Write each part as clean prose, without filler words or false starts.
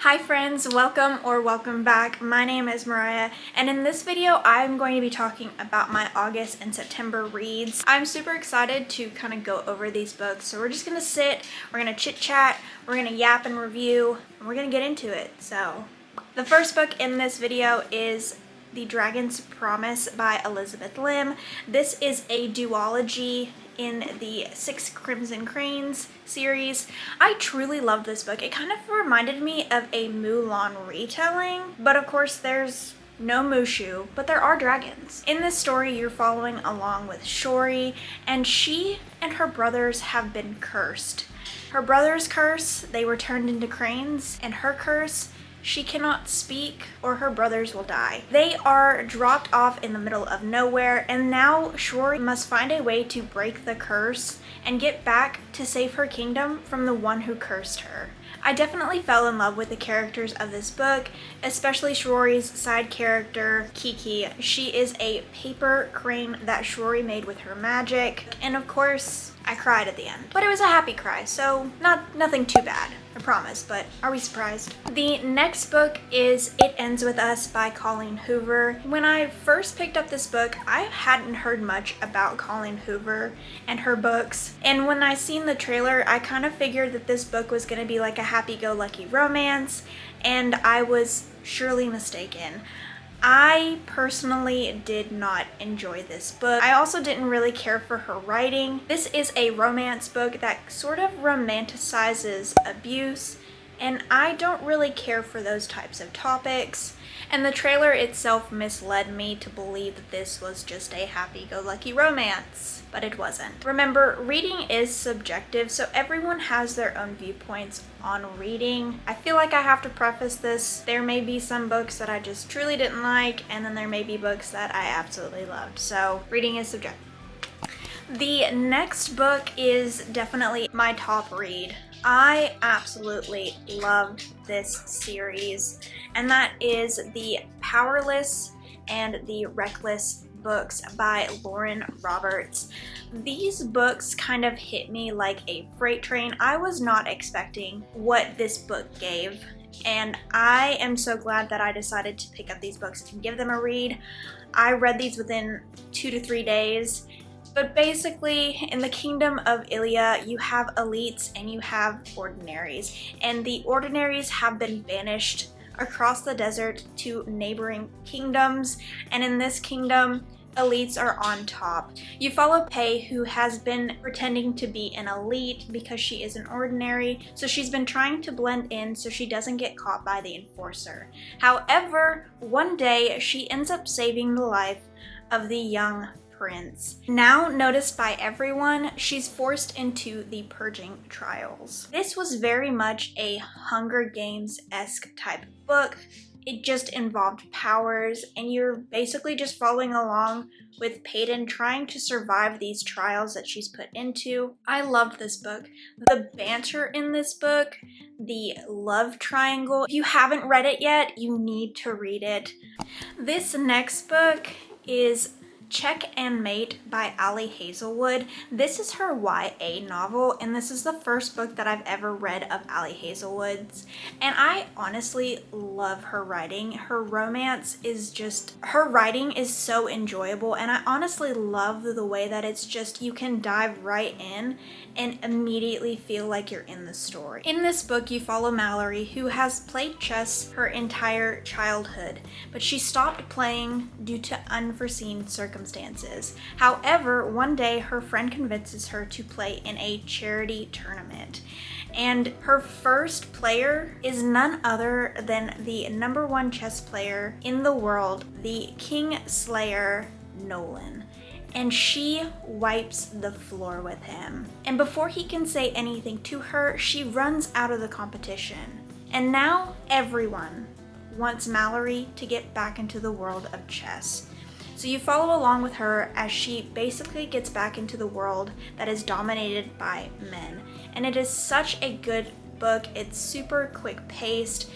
Hi friends, welcome back. My name is Mariah, and in this video I'm going to be talking about my August and September reads. I'm super excited to kind of go over these books, so we're just gonna sit, we're gonna chit chat, we're gonna yap and review, and we're gonna get into it. So the first book in this video is The Dragon's Promise by Elizabeth Lim. This is a duology in the Six Crimson Cranes series. I truly love this book. It kind of reminded me of a Mulan retelling, but of course there's no Mushu, but there are dragons. In this story, you're following along with Shori, and she and her brothers have been cursed. Her brother's curse, they were turned into cranes, and her curse, she cannot speak or her brothers will die. They are dropped off in the middle of nowhere, and now Shori must find a way to break the curse and get back to save her kingdom from the one who cursed her. I definitely fell in love with the characters of this book, especially Shori's side character, Kiki. She is a paper crane that Shori made with her magic, and of course, I cried at the end. But it was a happy cry, so nothing too bad, I promise, but are we surprised? The next book is It Ends With Us by Colleen Hoover. When I first picked up this book, I hadn't heard much about Colleen Hoover and her books, and when I seen the trailer, I kind of figured that this book was gonna be like a happy-go-lucky romance, and I was surely mistaken. I personally did not enjoy this book. I also didn't really care for her writing. This is a romance book that sort of romanticizes abuse, and I don't really care for those types of topics. And the trailer itself misled me to believe that this was just a happy-go-lucky romance, but it wasn't. Remember, reading is subjective, so everyone has their own viewpoints on reading. I feel like I have to preface this. There may be some books that I just truly didn't like, and then there may be books that I absolutely loved. So reading is subjective. The next book is definitely my top read. I absolutely loved this series, and that is the Powerless and the Reckless books by Lauren Roberts. These books kind of hit me like a freight train. I was not expecting what this book gave, and I am so glad that I decided to pick up these books and give them a read. I read these within 2 to 3 days. But basically, in the kingdom of Ilia, you have elites and you have ordinaries. And the ordinaries have been banished across the desert to neighboring kingdoms. And in this kingdom, elites are on top. You follow Pei, who has been pretending to be an elite because she is an ordinary. So she's been trying to blend in so she doesn't get caught by the enforcer. However, one day she ends up saving the life of the young prince. Now noticed by everyone, she's forced into the purging trials. This was very much a Hunger Games-esque type book. It just involved powers, and you're basically just following along with Peyton trying to survive these trials that she's put into. I loved this book. The banter in this book, the love triangle. If you haven't read it yet, you need to read it. This next book is Checkmate by Ali Hazelwood. This is her YA novel, and this is the first book that I've ever read of Ali Hazelwood's, and I honestly love her writing. Her romance is just, her writing is so enjoyable, and I honestly love the way that it's just, you can dive right in and immediately feel like you're in the story. In this book, you follow Mallory, who has played chess her entire childhood, but she stopped playing due to unforeseen circumstances. However, one day her friend convinces her to play in a charity tournament, and her first player is none other than the #1 chess player in the world, the King Slayer Nolan. And she wipes the floor with him. And before he can say anything to her, she runs out of the competition. And now everyone wants Mallory to get back into the world of chess. So you follow along with her as she basically gets back into the world that is dominated by men. And it is such a good book. It's super quick paced.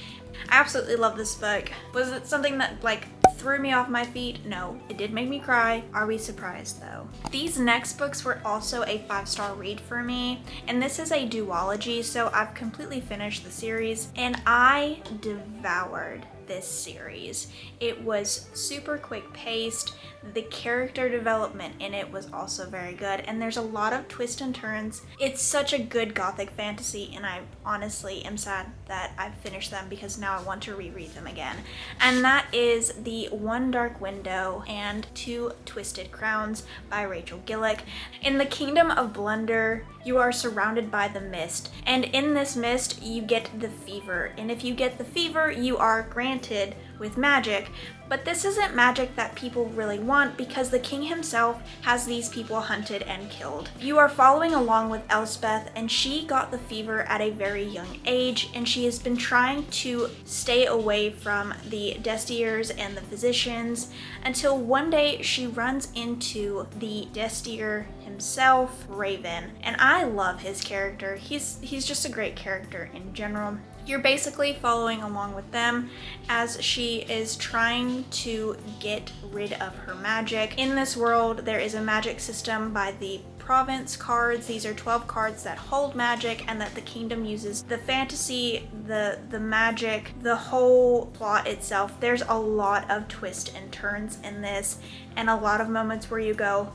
I absolutely love this book. Was it something that like threw me off my feet? No. It did make me cry. Are we surprised though? These next books were also a 5-star read for me, and this is a duology, so I've completely finished the series and I devoured this series. It was super quick paced. The character development in it was also very good, and there's a lot of twists and turns. It's such a good gothic fantasy, and I honestly am sad that I've finished them because now I want to reread them again. And that is The One Dark Window and Two Twisted Crowns by Rachel Gillick. In the Kingdom of Blunder, you are surrounded by the mist, and in this mist you get the fever, and if you get the fever you are granted with magic. But this isn't magic that people really want because the king himself has these people hunted and killed. You are following along with Elspeth, and she got the fever at a very young age, and she has been trying to stay away from the Destiers and the physicians until one day she runs into the Destier himself, Raven. And I love his character. He's just a great character in general. You're basically following along with them as she is trying to get rid of her magic. In this world, there is a magic system by the province cards. These are 12 cards that hold magic and that the kingdom uses. The fantasy, the magic, the whole plot itself, there's a lot of twists and turns in this, and a lot of moments where you go,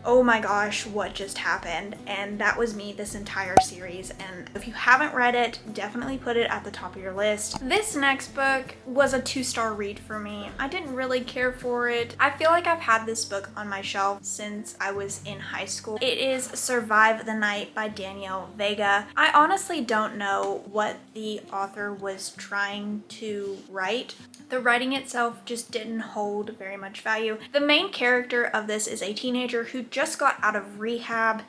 oh my gosh, what just happened? And that was me this entire series, and if you haven't read it, definitely put it at the top of your list. This next book was a 2-star read for me. I didn't really care for it. I feel like I've had this book on my shelf since I was in high school. It is Survive the Night by Danielle Vega. I honestly don't know what the author was trying to write. The writing itself just didn't hold very much value. The main character of this is a teenager who just got out of rehab,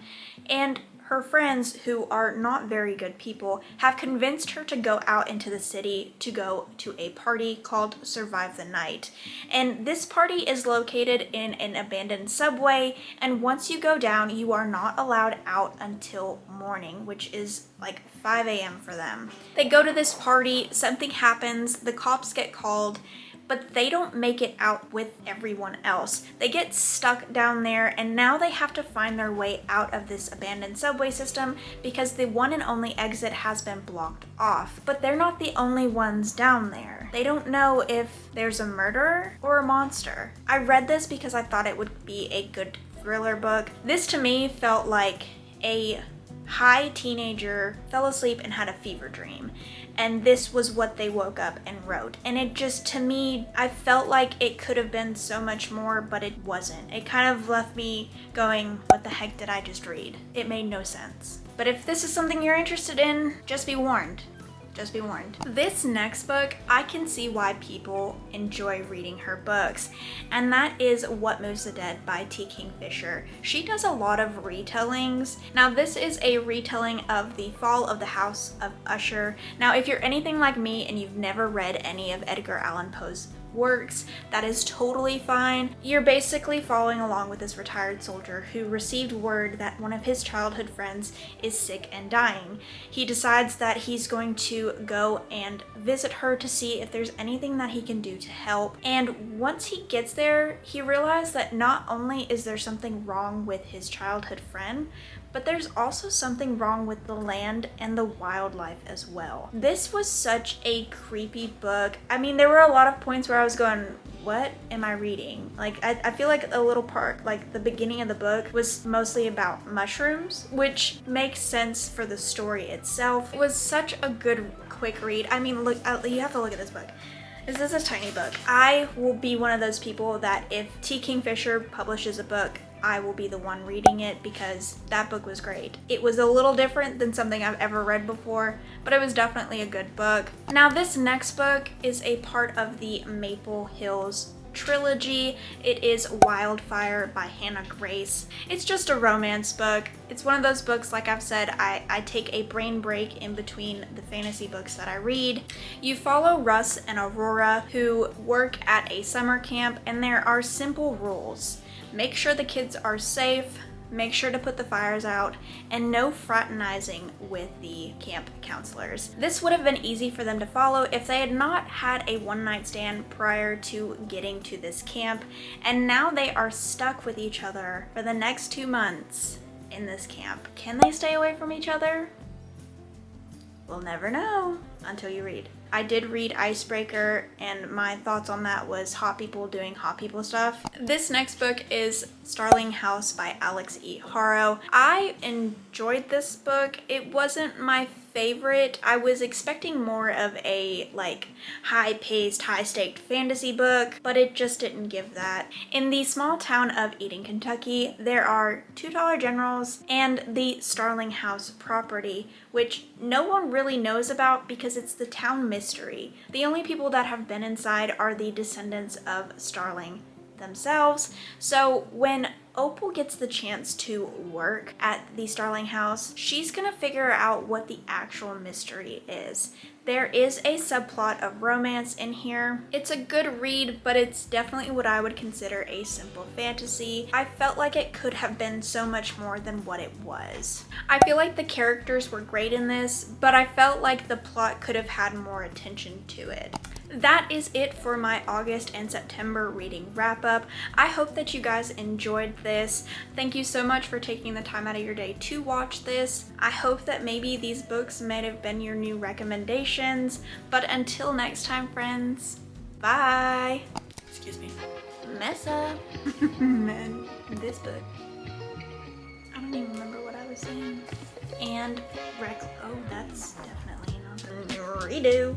and her friends, who are not very good people, have convinced her to go out into the city to go to a party called Survive the Night. And this party is located in an abandoned subway, and once you go down, you are not allowed out until morning, which is like 5 a.m. for them. They go to this party, something happens, the cops get called, but they don't make it out with everyone else. They get stuck down there, and now they have to find their way out of this abandoned subway system because the one and only exit has been blocked off. But they're not the only ones down there. They don't know if there's a murderer or a monster. I read this because I thought it would be a good thriller book. This to me felt like a high teenager fell asleep and had a fever dream, and this was what they woke up and wrote. And it just, to me, I felt like it could have been so much more, but it wasn't. It kind of left me going, what the heck did I just read? It made no sense. But if this is something you're interested in, just be warned. Just be warned. This next book, I can see why people enjoy reading her books, and that is What Moves the Dead by T. Kingfisher. She does a lot of retellings. Now this is a retelling of The Fall of the House of Usher. Now if you're anything like me and you've never read any of Edgar Allan Poe's works, that is totally fine. You're basically following along with this retired soldier who received word that one of his childhood friends is sick and dying. He decides that he's going to go and visit her to see if there's anything that he can do to help. And once he gets there, he realizes that not only is there something wrong with his childhood friend, but there's also something wrong with the land and the wildlife as well. This was such a creepy book. I mean, there were a lot of points where I was going, what am I reading? Like, I feel like a little part, like the beginning of the book was mostly about mushrooms, which makes sense for the story itself. It was such a good, quick read. I mean, look, you have to look at this book. This is a tiny book. I will be one of those people that if T. Kingfisher publishes a book, I will be the one reading it because that book was great. It was a little different than something I've ever read before, but it was definitely a good book. Now this next book is a part of the Maple Hills trilogy. It is Wildfire by Hannah Grace. It's just a romance book. It's one of those books, like I've said, I take a brain break in between the fantasy books that I read. You follow Russ and Aurora, who work at a summer camp, and there are simple rules. Make sure the kids are safe, make sure to put the fires out, and no fraternizing with the camp counselors. This would have been easy for them to follow if they had not had a one-night stand prior to getting to this camp, and now they are stuck with each other for the next 2 months in this camp. Can they stay away from each other? We'll never know until you read. I did read Icebreaker, and my thoughts on that was hot people doing hot people stuff. This next book is Starling House by Alex E. Haro. I enjoyed this book. It wasn't my favorite. I was expecting more of a like high-paced, high-staked fantasy book, but it just didn't give that. In the small town of Eden, Kentucky, there are two Dollar Generals and the Starling House property, which no one really knows about because it's the town mystery. The only people that have been inside are the descendants of Starling themselves. So when Opal gets the chance to work at the Starling House, she's gonna figure out what the actual mystery is. There is a subplot of romance in here. It's a good read, but it's definitely what I would consider a simple fantasy. I felt like it could have been so much more than what it was. I feel like the characters were great in this, but I felt like the plot could have had more attention to it. That is it for my August and September reading wrap up. I hope that you guys enjoyed this. Thank you so much for taking the time out of your day to watch this. I hope that maybe these books might have been your new recommendations, but until next time, friends, bye. Excuse me. Mess up. Man, this book. I don't even remember what I was saying. And oh, that's definitely not the redo.